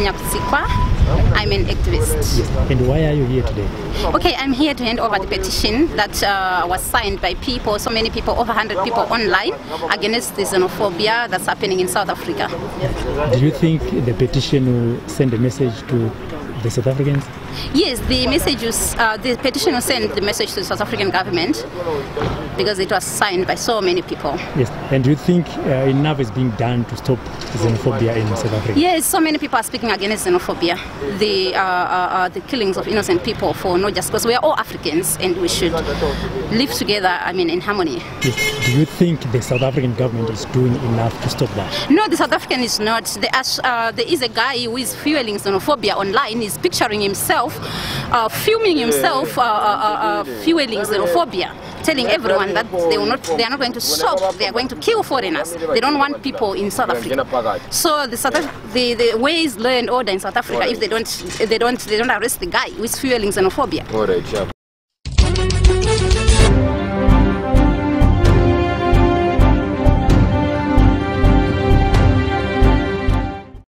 Nyakutsikwa. I'm an activist. Yes. And why are you here today? Okay, I'm here to hand over the petition that was signed by people, so many people, over 100 people online, against the xenophobia that's happening in South Africa. Do you think the petition will send a message to the South Africans? Yes, the petition will send the message to the South African government because it was signed by so many people. Yes, and do you think enough is being done to stop xenophobia in South Africa? Yes, so many people are speaking against xenophobia, the killings of innocent people for no just because we are all Africans and we should live together, in harmony. Yes. Do you think the South African government is doing enough to stop that? No, the South African is not. There is a guy who is fueling xenophobia online. He's picturing himself, filming himself, fueling xenophobia, telling everyone that they are not going to stop. They are going to kill foreigners. They don't want people in South Africa. So the way is law and order in South Africa. If they don't arrest the guy who is fueling xenophobia. All right, yeah.